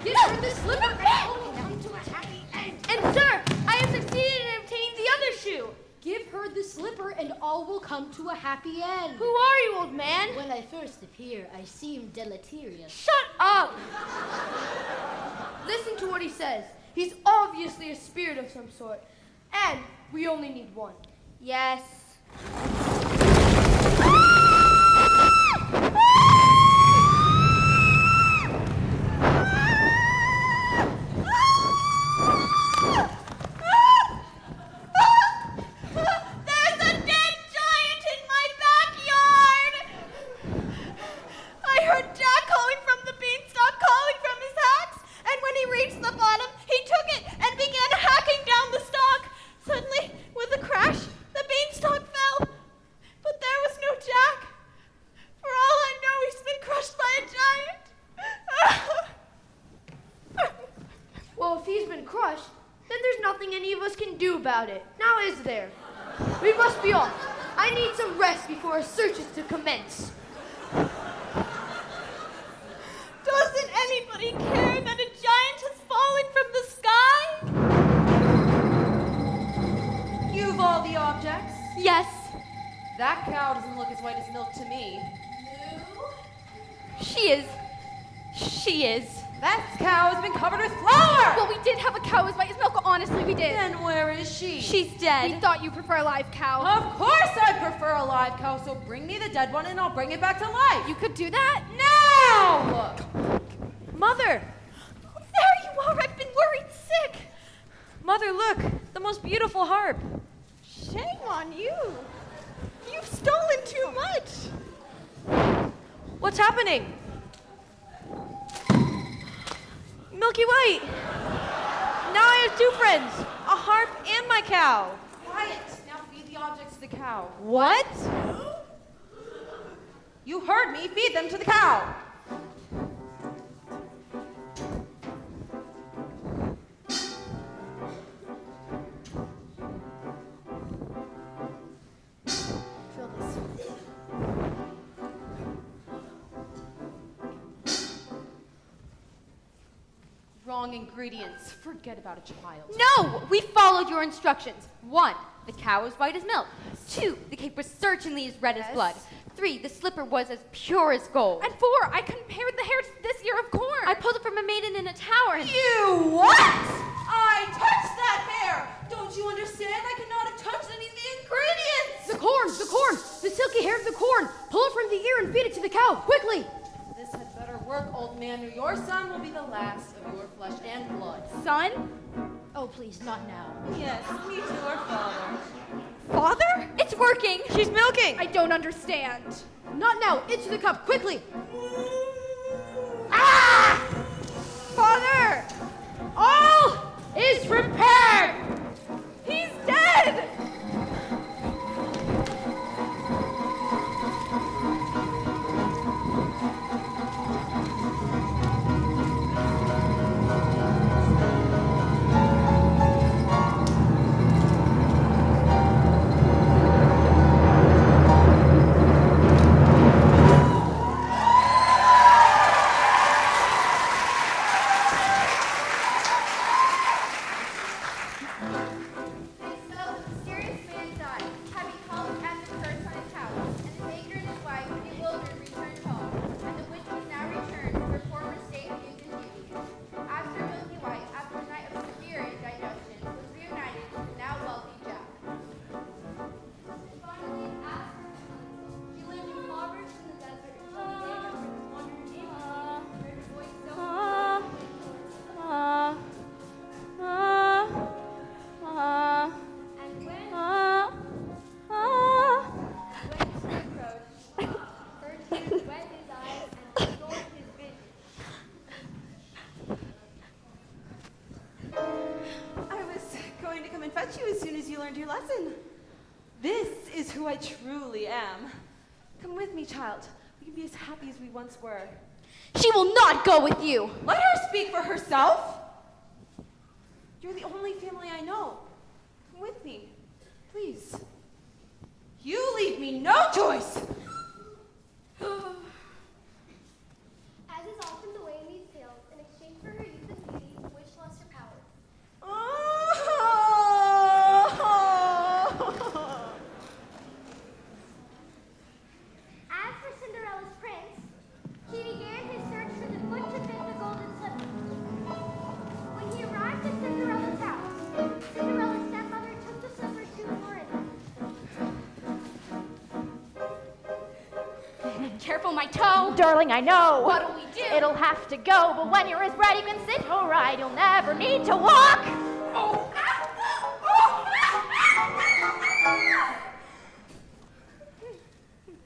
Give her the slipper, and all will come to a happy end. And sir, I have succeeded in obtaining the other shoe. Give her the slipper and all will come to a happy end. Who are you, old man? When I first appear, I seem deleterious. Shut up! Listen to what he says. He's obviously a spirit of some sort. And we only need one. Yes. can do about it. Now is there? We must be off. I need some rest before our search is to commence. Doesn't anybody care that a giant has fallen from the sky? You've all the objects? Yes. That cow doesn't look as white as milk to me. She is. That cow has been covered with flour! Well, we did have a cow as white as milk. Honestly, we did. Then where is she? She's dead. We thought you prefer a live cow. Of course I prefer a live cow, so bring me the dead one and I'll bring it back to life. You could do that? Now! Mother! Oh, there you are! I've been worried sick! Mother, look! The most beautiful harp. Shame on you! You've stolen too much! What's happening? Milky White! Now I have two friends! A harp and my cow! Quiet! Now feed the objects to the cow. What? You heard me! Feed them to the cow! Wrong ingredients. Forget about a child. No! We followed your instructions. 1, the cow was white as milk. 2, the cake was certainly as red as blood. 3, the slipper was as pure as gold. And 4, I compared the hair to this ear of corn. I pulled it from a maiden in a tower. You what? I touched that hair! Don't you understand? I could not have touched any of the ingredients! The corn! The silky hair of the corn! Pull it from the ear and feed it to the cow, quickly! This had better work, old man, or your son will be the last of your flesh and blood. Son? Oh, please, not now. Yes, me too, our father. Father? It's working. She's milking! I don't understand. Not now! Into the cup, quickly! Ah! Father! All is prepared! He's dead! Your lesson. This is who I truly am. Come with me, child. We can be as happy as we once were. She will not go with you. Let her speak for herself. You're the only family I know. Come with me, please. You leave me no choice. As is often the way in these tales, in exchange for her youth and beauty, wish lost her power. As for Cinderella's prince, he began his search for the foot to fit the golden slipper. When he arrived at Cinderella's house, Cinderella's stepmother took the slipper to Florinda. Careful, my toe. Darling, I know. What'll we do? It'll have to go, but when you're as bright, you can sit or ride. You'll never need to walk. Oh.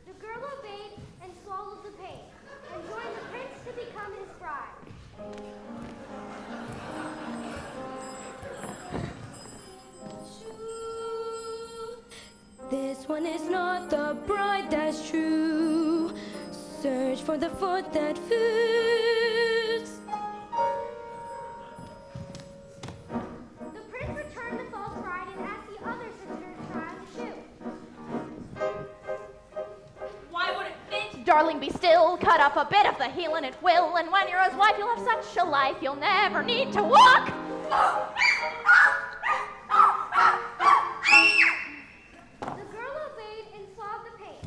The girl obeyed and swallowed the pain, and joined the prince to become his bride. This one is not the bride that's true. Search for the foot that fits. The prince returned the false bride darling, be still. Cut off a bit of the heel and it will. And when you're his wife, you'll have such a life, you'll never need to walk. The girl obeyed and solved the pain.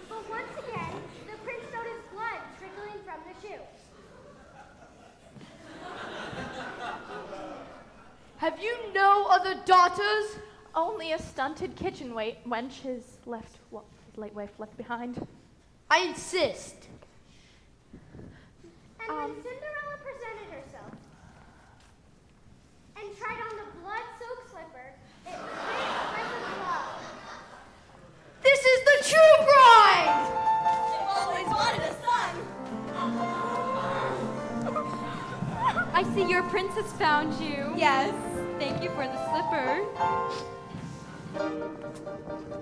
But once again, the prince noticed blood trickling from the shoe. Have you no other daughters? Only a stunted kitchen wench his late wife left behind. I insist. And when Cinderella presented herself and tried on the blood-soaked slipper, it was big like a glove. This is the true bride! I've always wanted a son. I see your prince has found you. Yes. Thank you for the slipper. And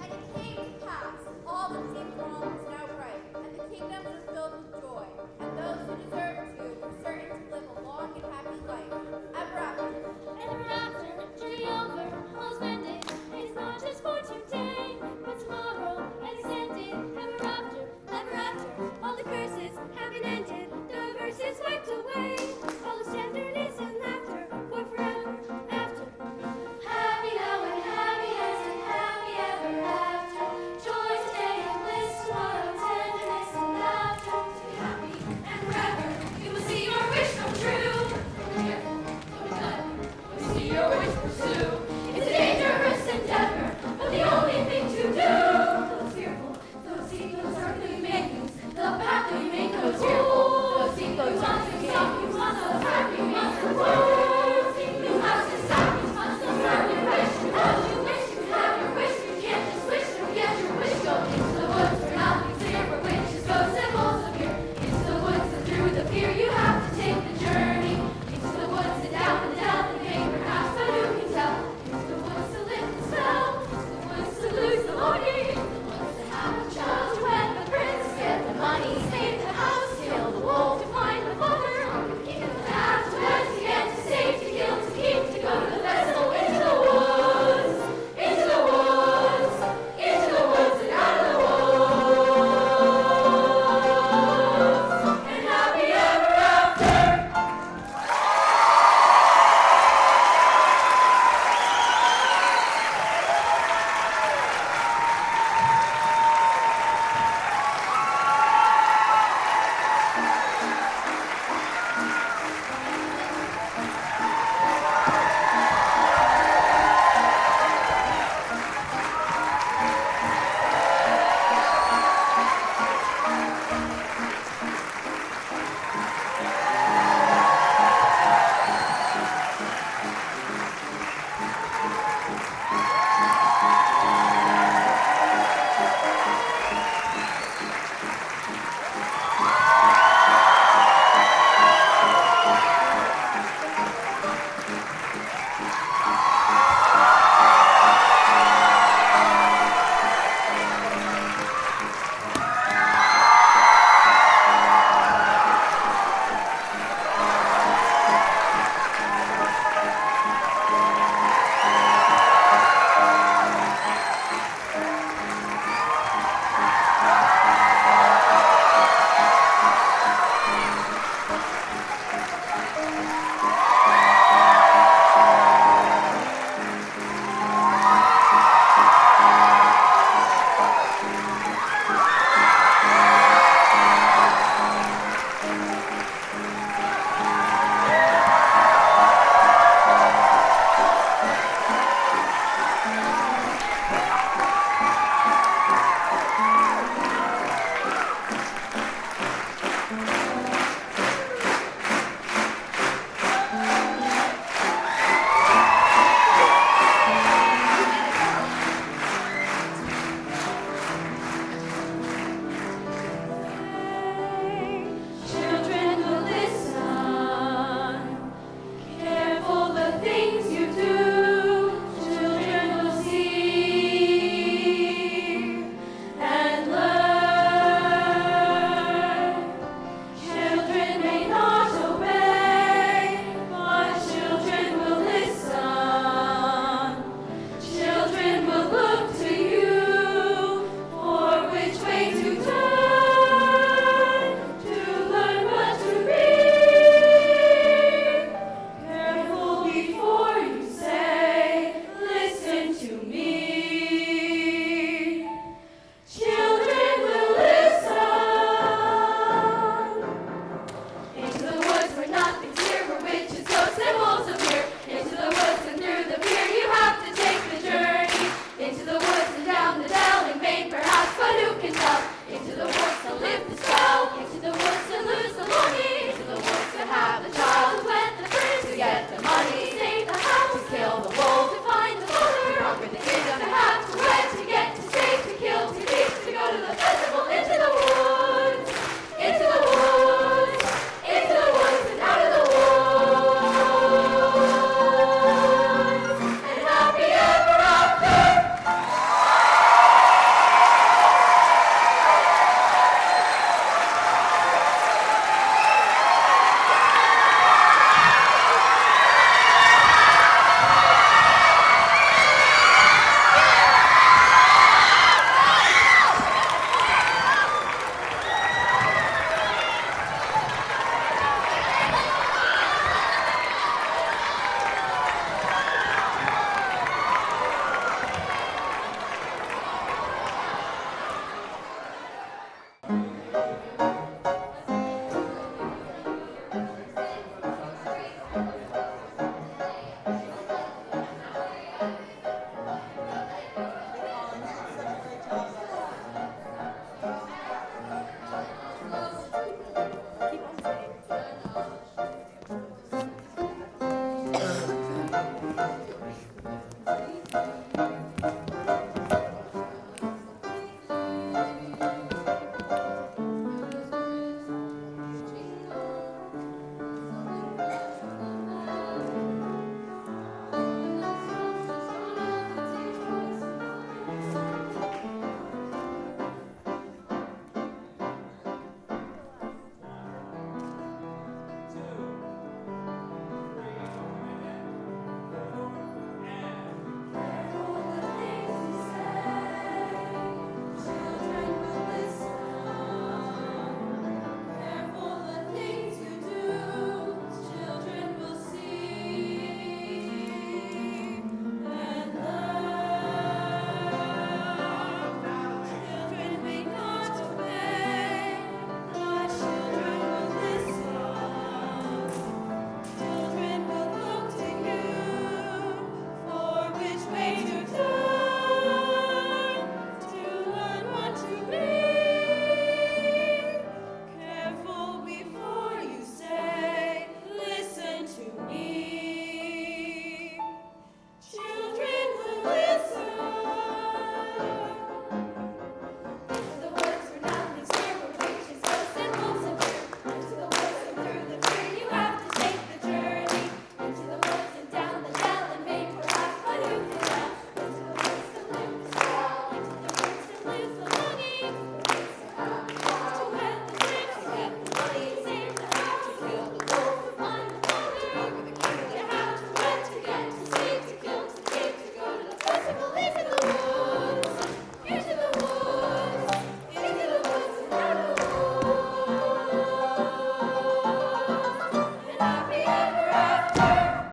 it came to pass, all that seemed wrong was now right, and the kingdoms were filled with joy, and those who deserved to